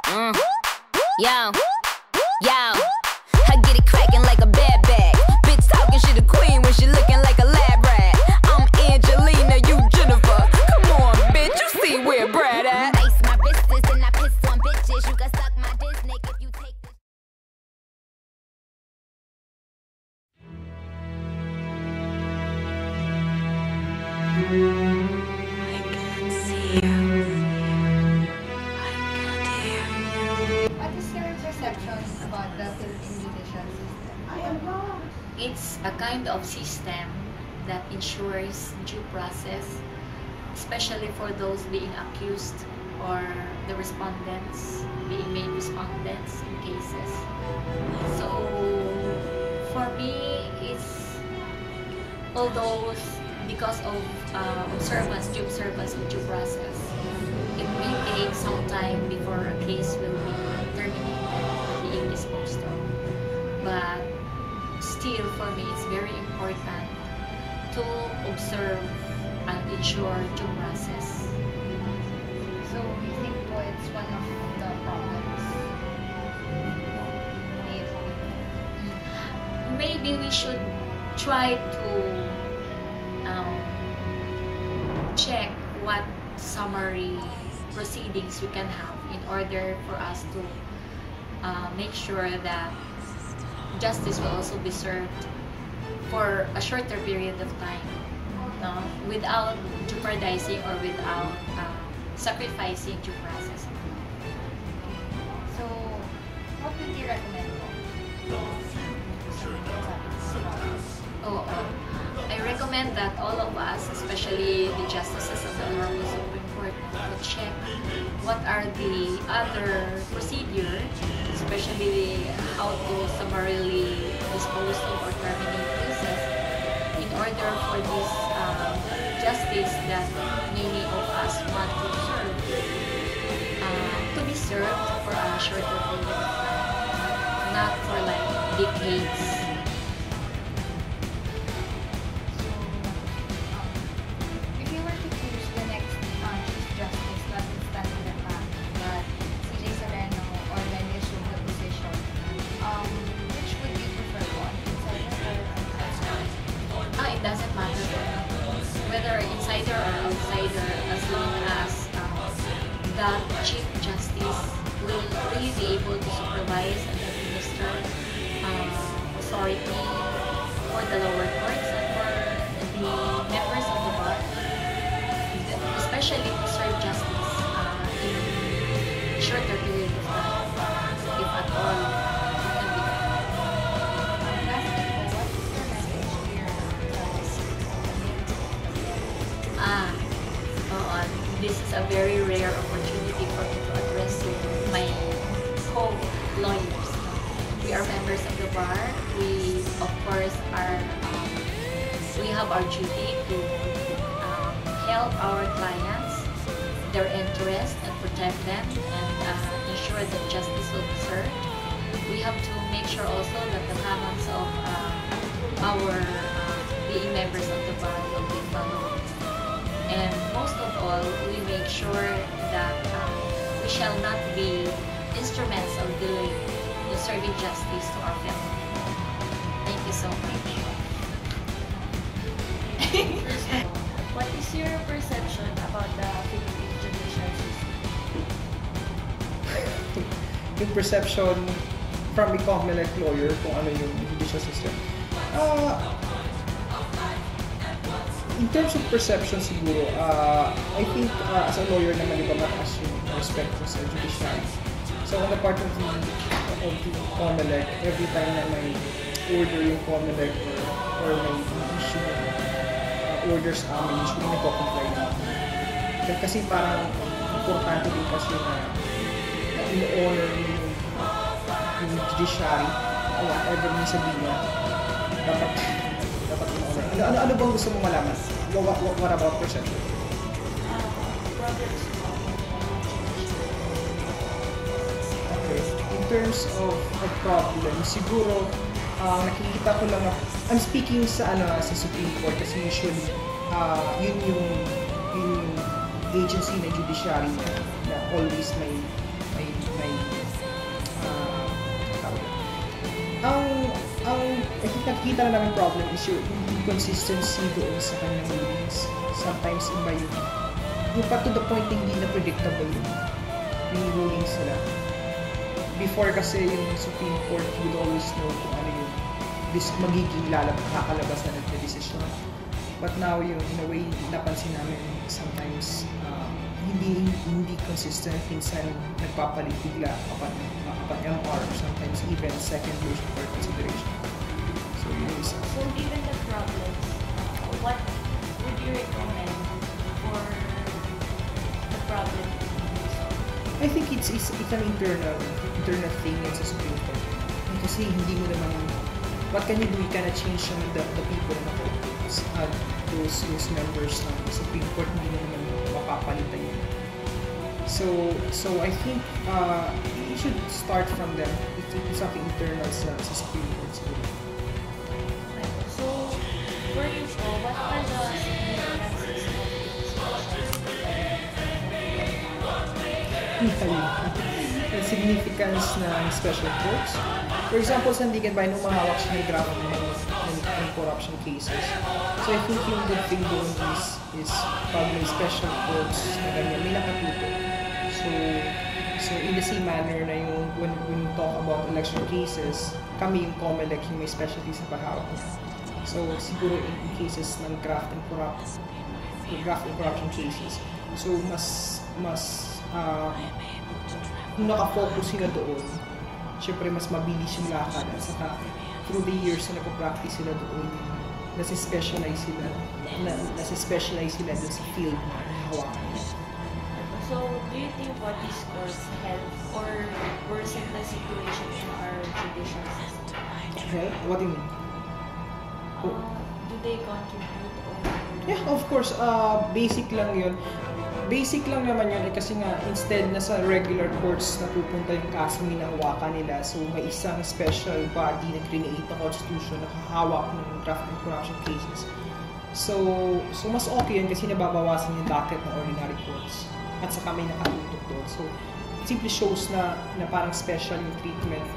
Yo, I get it cracking like a bad bag. Bitch talking, she the queen when she looking like a lab rat. I'm Angelina, you Jennifer. Come on, bitch, you see where Brad at? Ice my wrists and I piss on bitches. You can suck my Disney if you take this. I can't see you. I can't hear you. What is your perception about the Philippine judicial system? It's a kind of system that ensures due process, especially for those being accused or the respondents being made respondents in cases. So for me, it's all those because of due observance of due process. It may take some time before a case will be terminated or being disposed of. But still, for me, it's very important to observe and ensure due process. So you think po it's one of the problems? Maybe we should try to check what summary proceedings we can have in order for us to make sure that justice will also be served for a shorter period of time, no? Without jeopardizing or without sacrificing due process. So what would you recommend po? I recommend that all of us, especially the justices of the Honorable Supreme Court, to check what are the other procedures, especially how to summarily dispose of or terminate cases, in order for this justice that many of us want to serve to be served for a shorter period of time, not for like decades. If you were to choose the next Chief Justice that would stand in the path, but CJ Sereno or Lenny assume the position, which would you prefer one? Insider or outsider? It doesn't matter whether insider or outsider, as long as that Chief Justice will really be able to supervise and administer authority for the lower courts and for the members of the bar, especially to serve justice in shorter period of time, if at all it can be done. Lastly po, what is your message to your this is a very rare opportunity for me to address my co-lawyers. We are members of the bar. We, of course, we have our duty to help our clients, their interests, and protect them, and ensure that justice will be served. We have to make sure also that the canons of our being members of the bar will be followed. And most of all, we make sure that we shall not be instruments of delay in serving justice to our family. Thank you so much. What is your perception about the Philippine judicial system? Yung perception from a COMELEC lawyer kung ano yung judicial system. In terms of perception siguro, I think as a lawyer naman iba mataas yung respect ko sa judiciary. So on the part of the COMELEC, every time na may order yung COMELEC or may issue orders amin, usually nagko-comply namin. Kasi parang importante din kasi na in-honor yung judiciary, whatever may sabihin niya, dapat in-honor. Ano bang gusto mong malaman? What about perception? Okay. In terms of problem, siguro nakikita ko lang I'm speaking sa Supreme Court kasi usually yun yung agency na judiciary na always may I think nakikita na namin problem is yung inconsistency doon sa kanyang rulings. Sometimes iba yung pa to the point hindi na predictable yung rulings nila. Before kasi yung Supreme Court would always know kung ano yung magiging kakalabas na decision. But now yung in a way napansin namin sometimes hindi consistent, minsan nagpapalit bigla kapag MR or sometimes even second version for consideration. So yun is. So given the problems, what would you recommend for the problem to be solved? I think it's an internal thing sa Supreme Court. Kasi hindi mo naman, what can you do? You cannot change the people na those members ng Supreme Court, hindi mo naman mapapalitan yun. So I think you should start from them. It's something internal sa Supreme Court. So, for you po, what are the significances of The significance ng special courts. For example, sa Sandigan Bayan, nung mahawak siya ng draft ng corruption cases. So I think yung good thing doon is pag may special courts na ganyan, may nakatuto. So in the same manner na yung when we talk about election cases, kami yung COMELEC yung may specialty sa paghawak. So siguro in cases ng graft and corruption cases, so mas kung nakafocus sila doon, syempre mas mabilis yung lakad at saka through the years na nagpa-practice sila doon, nasi-specialize sila doon sa field na hawakan. So, do you think what these courts help or worsen the situation in our judicial system? Okay? What do you mean? Do they contribute or... Yeah, of course. Basic lang yun. Basic lang naman yun kasi nga instead na sa regular courts na pupunta yung kaso minahawakan nila, so may isang special body na create na constitution na hahawak ng graft and corruption cases. So mas okay yun kasi nababawasan yung docket ng ordinary courts at saka may nakatutok doon. So it simply shows na parang special yung treatment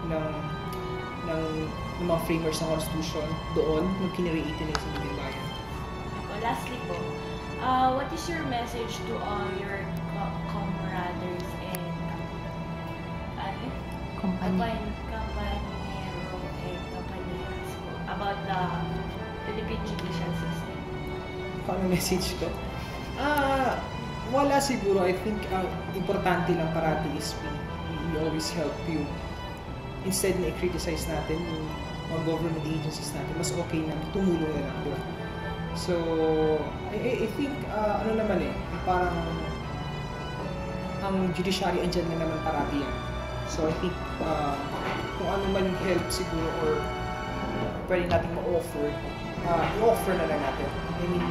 ng mga framers ng constitution doon nung kinreate nila sa Sandigan Bayan. Lastly po, what is your message to all your comrades and compañero and compañeras po about the Philippine judicial system? Paano message ko? Wala siguro. I think importante lang parati is we always help you. Instead na i-criticize natin yung mga government agencies natin, mas okay na tumulong na lang doon. So, I think, parang ang judiciary andyan na naman parati yan. So, I think, kung ano man yung help siguro or pwede natin ma-offer, i-offer na lang natin. I mean,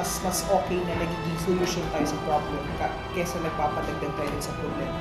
mas okay na nagiging solution tayo sa problem kesa nagpapadagdag tayo sa problema.